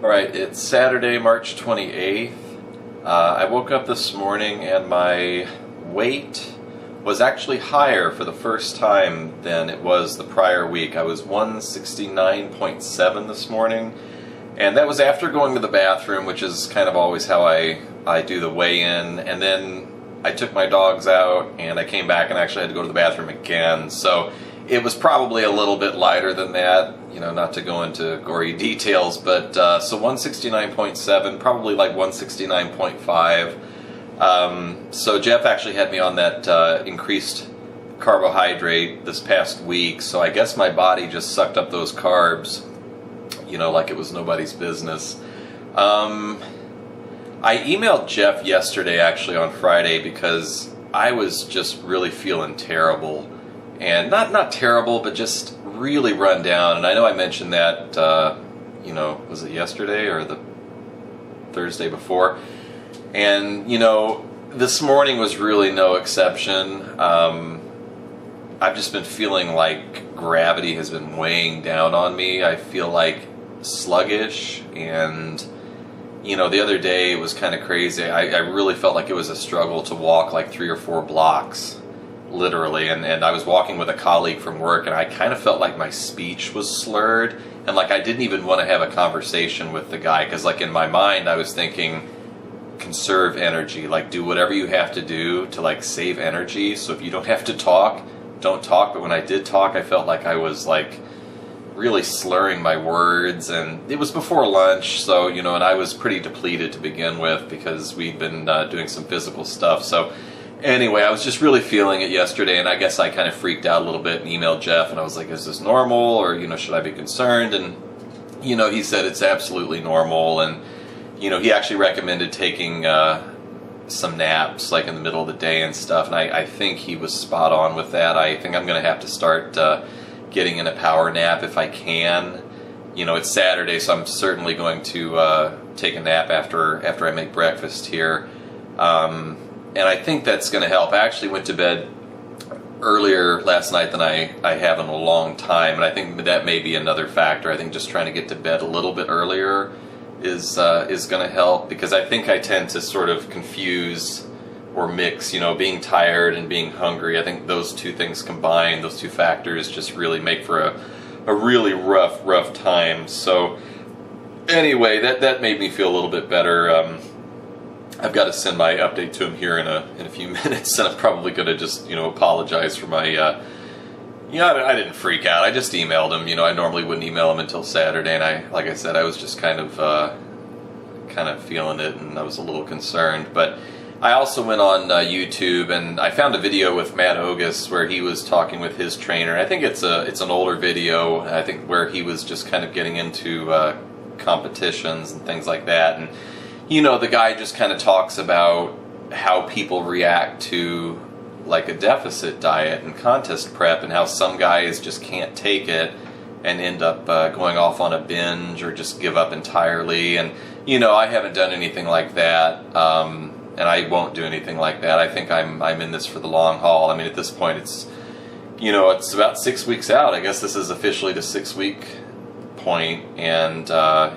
Alright, it's Saturday, March 28th. I woke up this morning and my weight was actually higher for the first time than it was the prior week. I was 169.7 this morning, and that was after going to the bathroom, which is kind of always how I do the weigh-in, and then I took my dogs out and I came back and actually had to go to the bathroom again. So it was probably a little bit lighter than that, you know, not to go into gory details, but so 169.7, probably like 169.5. So Jeff actually had me on that increased carbohydrate this past week, so I guess my body just sucked up those carbs, you know, like it was nobody's business. I emailed Jeff yesterday, actually on Friday, because I was just really feeling terrible. And not terrible, but just really run down. And I know I mentioned that, you know, was it yesterday or the Thursday before? And, you know, this morning was really no exception. I've just been feeling like gravity has been weighing down on me. I feel like sluggish, and, you know, the other day it was kind of crazy. I really felt like it was a struggle to walk like 3 or 4 blocks. Literally, and I was walking with a colleague from work, and I kind of felt like my speech was slurred, and like I didn't even want to have a conversation with the guy, because like in my mind I was thinking, conserve energy, like do whatever you have to do to like save energy, so if you don't have to talk, don't talk. But when I did talk, I felt like I was like really slurring my words, and it was before lunch, so, you know, and I was pretty depleted to begin with because we'd been doing some physical stuff. So anyway, I was just really feeling it yesterday, and I guess I kind of freaked out a little bit and emailed Jeff, and I was like, is this normal, or, you know, should I be concerned? And, you know, he said it's absolutely normal, and, you know, he actually recommended taking some naps, like in the middle of the day and stuff, and I think he was spot on with that. I think I'm going to have to start getting in a power nap if I can. You know, it's Saturday, so I'm certainly going to take a nap after I make breakfast here. And I think that's going to help. I actually went to bed earlier last night than I have in a long time, and I think that may be another factor. I think just trying to get to bed a little bit earlier is going to help, because I think I tend to sort of confuse or mix, you know, being tired and being hungry. I think those two things combined, those two factors, just really make for a really rough time. So anyway, that made me feel a little bit better. I've got to send my update to him here in a few minutes, and I'm probably going to just, you know, apologize for my, you know, I didn't freak out. I just emailed him. You know, I normally wouldn't email him until Saturday, and like I said, I was just kind of feeling it, and I was a little concerned. But I also went on YouTube, and I found a video with Matt Ogus where he was talking with his trainer. I think it's an older video, I think, where he was just kind of getting into competitions and things like that, and you know, the guy just kind of talks about how people react to like a deficit diet and contest prep, and how some guys just can't take it and end up going off on a binge or just give up entirely. And, you know, I haven't done anything like that, and I won't do anything like that. I think I'm in this for the long haul. I mean, at this point, it's, you know, it's about 6 weeks out. I guess this is officially the 6-week point, and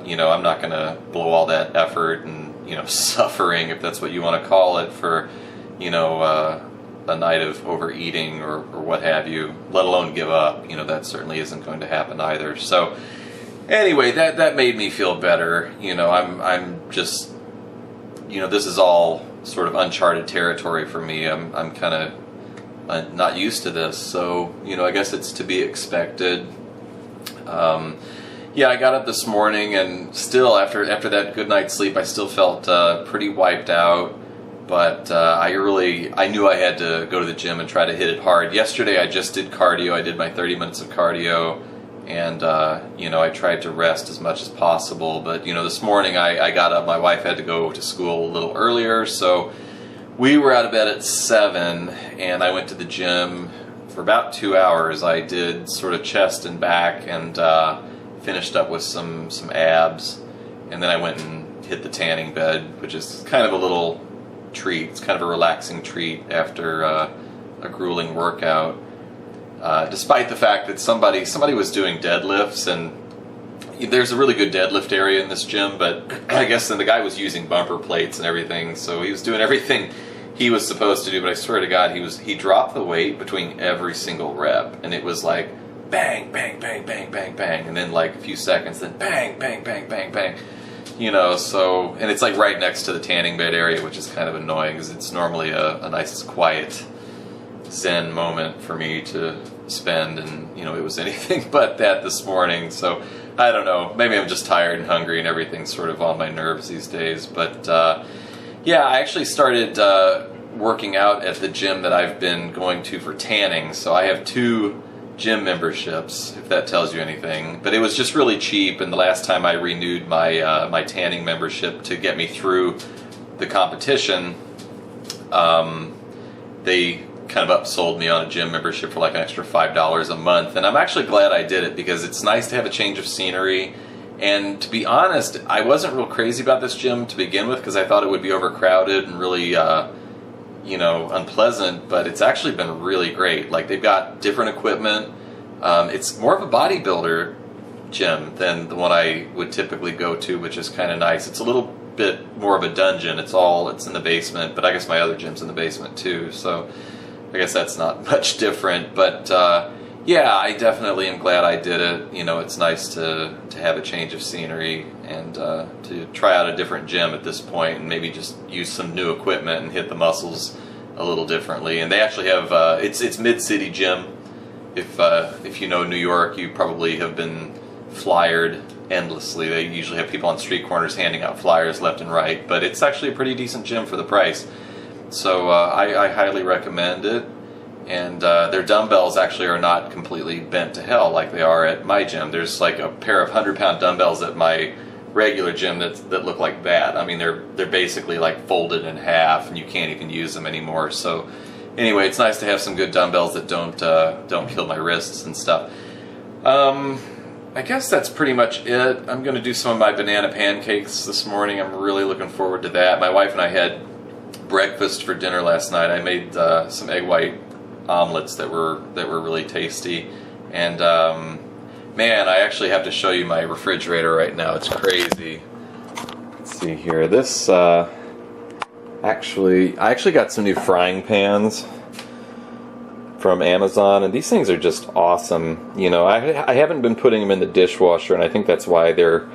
you know, I'm not going to blow all that effort and, you know, suffering, if that's what you want to call it, for, you know, a night of overeating or what have you, let alone give up. You know, that certainly isn't going to happen either. So anyway, that made me feel better. You know, I'm just, you know, this is all sort of uncharted territory for me. I'm kind of not used to this, so, you know, I guess it's to be expected. Yeah, I got up this morning, and still, after that good night's sleep, I still felt pretty wiped out. But I knew I had to go to the gym and try to hit it hard. Yesterday, I just did cardio. I did my 30 minutes of cardio, and you know, I tried to rest as much as possible. But, you know, this morning I got up. My wife had to go to school a little earlier, so we were out of bed at 7, and I went to the gym for about 2 hours. I did sort of chest and back, and finished up with some abs, and then I went and hit the tanning bed, which is kind of a little treat. It's kind of a relaxing treat after a grueling workout. Despite the fact that somebody was doing deadlifts, and there's a really good deadlift area in this gym, but I guess then the guy was using bumper plates and everything, so he was doing everything he was supposed to do, but I swear to God, he dropped the weight between every single rep, and it was like bang, bang, bang, bang, bang, bang, and then like a few seconds, then bang, bang, bang, bang, bang. You know, so, and it's like right next to the tanning bed area, which is kind of annoying because it's normally a nice, quiet, zen moment for me to spend, and, you know, it was anything but that this morning, so I don't know, maybe I'm just tired and hungry and everything's sort of on my nerves these days, but yeah, I actually started working out at the gym that I've been going to for tanning, so I have 2 gym memberships, if that tells you anything, but it was just really cheap, and the last time I renewed my my tanning membership to get me through the competition, they kind of upsold me on a gym membership for like an extra $5 a month, and I'm actually glad I did it because it's nice to have a change of scenery. And to be honest, I wasn't real crazy about this gym to begin with because I thought it would be overcrowded and really you know, unpleasant, but it's actually been really great. Like, they've got different equipment. It's more of a bodybuilder gym than the one I would typically go to, which is kind of nice. It's a little bit more of a dungeon. It's in the basement, but I guess my other gym's in the basement too, so I guess that's not much different. But yeah, I definitely am glad I did it. You know, it's nice to have a change of scenery and to try out a different gym at this point and maybe just use some new equipment and hit the muscles a little differently. And they actually have it's Mid-City Gym. If you know New York, you probably have been flyered endlessly. They usually have people on street corners handing out flyers left and right, but it's actually a pretty decent gym for the price. So I highly recommend it. And their dumbbells actually are not completely bent to hell like they are at my gym. There's like a pair of 100-pound dumbbells at my regular gym that look like that. I mean, they're basically like folded in half, and you can't even use them anymore. So anyway, it's nice to have some good dumbbells that don't kill my wrists and stuff. I guess that's pretty much it. I'm going to do some of my banana pancakes this morning. I'm really looking forward to that. My wife and I had breakfast for dinner last night. I made some egg white omelets that were really tasty, and man, I actually have to show you my refrigerator right now. It's crazy. Let's see here. This I actually got some new frying pans from Amazon, and these things are just awesome. You know, I haven't been putting them in the dishwasher, and I think that's why they're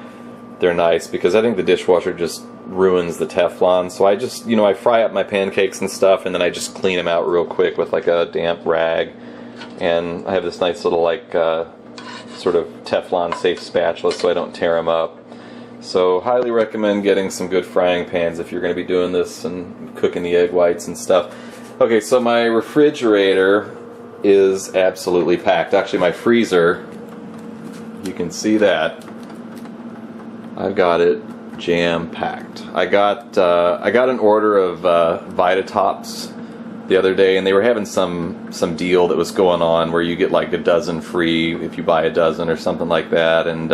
nice, because I think the dishwasher just ruins the Teflon. So I just, you know, I fry up my pancakes and stuff, and then I just clean them out real quick with like a damp rag. And I have this nice little like sort of Teflon safe spatula so I don't tear them up. So highly recommend getting some good frying pans if you're going to be doing this and cooking the egg whites and stuff. Okay, so my refrigerator is absolutely packed. Actually, my freezer, you can see that. I've got it jam-packed. I got an order of Vitatops the other day, and they were having some deal that was going on where you get like a dozen free if you buy a dozen or something like that. And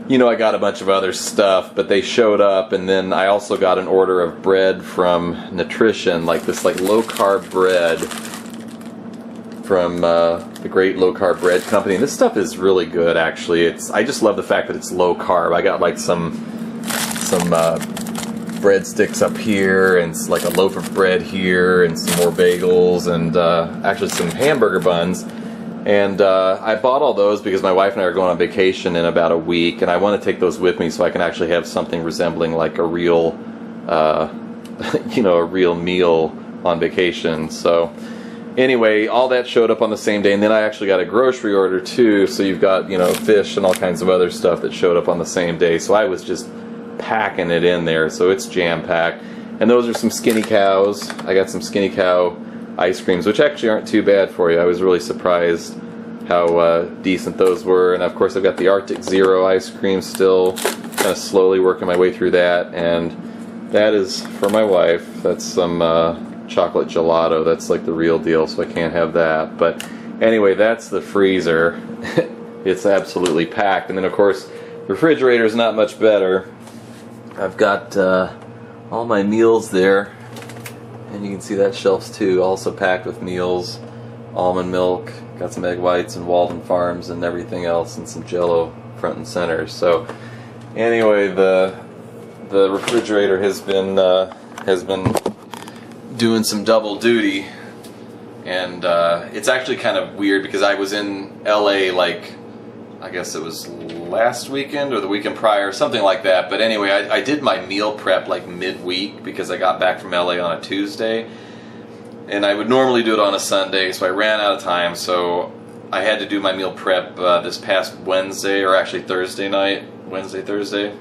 you know, I got a bunch of other stuff, but they showed up, and then I also got an order of bread from Nutrition, like this like low-carb bread from the great low-carb bread company. And this stuff is really good, actually. I just love the fact that it's low-carb. I got like some breadsticks up here, and like a loaf of bread here, and some more bagels, and actually some hamburger buns. And I bought all those because my wife and I are going on vacation in about a week, and I want to take those with me so I can actually have something resembling like a real, you know, a real meal on vacation. So anyway, all that showed up on the same day, and then I actually got a grocery order too. So you've got, you know, fish and all kinds of other stuff that showed up on the same day. So I was just packing it in there. So it's jam-packed. And those are some Skinny Cows. I got some Skinny Cow ice creams, which actually aren't too bad for you. I was really surprised how decent those were. And of course I've got the Arctic Zero ice cream still, kind of slowly working my way through that. And that is for my wife. That's some chocolate gelato. That's like the real deal, so I can't have that. But anyway, that's the freezer. It's absolutely packed. And then of course the refrigerator is not much better. I've got all my meals there. And you can see that shelves too, also packed with meals, almond milk, got some egg whites and Walden Farms and everything else, and some Jell-O front and center. So anyway, the refrigerator has been doing some double duty, and it's actually kind of weird because I was in LA, like, I guess it was last weekend or the weekend prior, something like that. But anyway, I did my meal prep like midweek because I got back from LA on a Tuesday, and I would normally do it on a Sunday, so I ran out of time, so I had to do my meal prep this past Wednesday, or actually Thursday night, Thursday.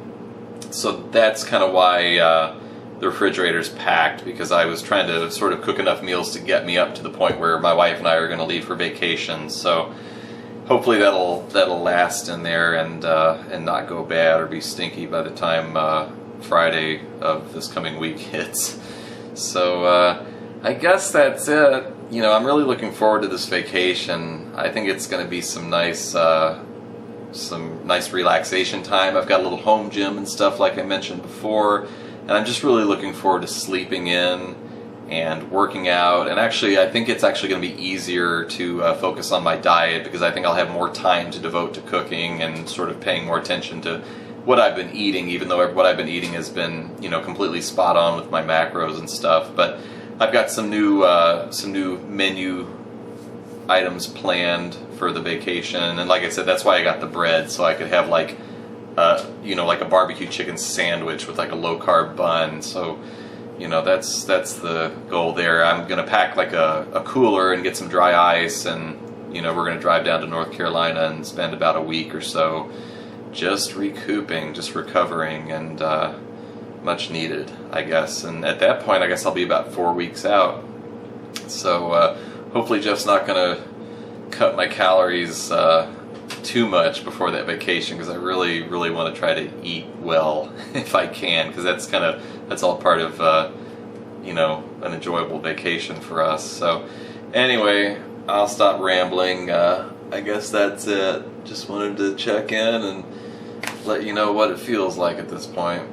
So that's kind of why the refrigerator's packed, because I was trying to sort of cook enough meals to get me up to the point where my wife and I are going to leave for vacation. So hopefully that'll last in there and not go bad or be stinky by the time Friday of this coming week hits. So I guess that's it. You know, I'm really looking forward to this vacation. I think it's going to be some nice relaxation time. I've got a little home gym and stuff like I mentioned before, and I'm just really looking forward to sleeping in and working out. And actually, I think it's actually going to be easier to focus on my diet, because I think I'll have more time to devote to cooking and sort of paying more attention to what I've been eating, even though what I've been eating has been, you know, completely spot on with my macros and stuff. But I've got some new menu items planned for the vacation, and like I said, that's why I got the bread, so I could have like you know, like a barbecue chicken sandwich with like a low-carb bun. So, you know, that's the goal there. I'm gonna pack like a cooler and get some dry ice, and you know, we're gonna drive down to North Carolina and spend about a week or so just recouping, just recovering, and much needed, I guess. And at that point, I guess I'll be about 4 weeks out. So hopefully Jeff's not gonna cut my calories too much before that vacation, because I really want to try to eat well if I can, because that's all part of you know, an enjoyable vacation for us. So anyway, I'll stop rambling. I guess that's it. Just wanted to check in and let you know what it feels like at this point.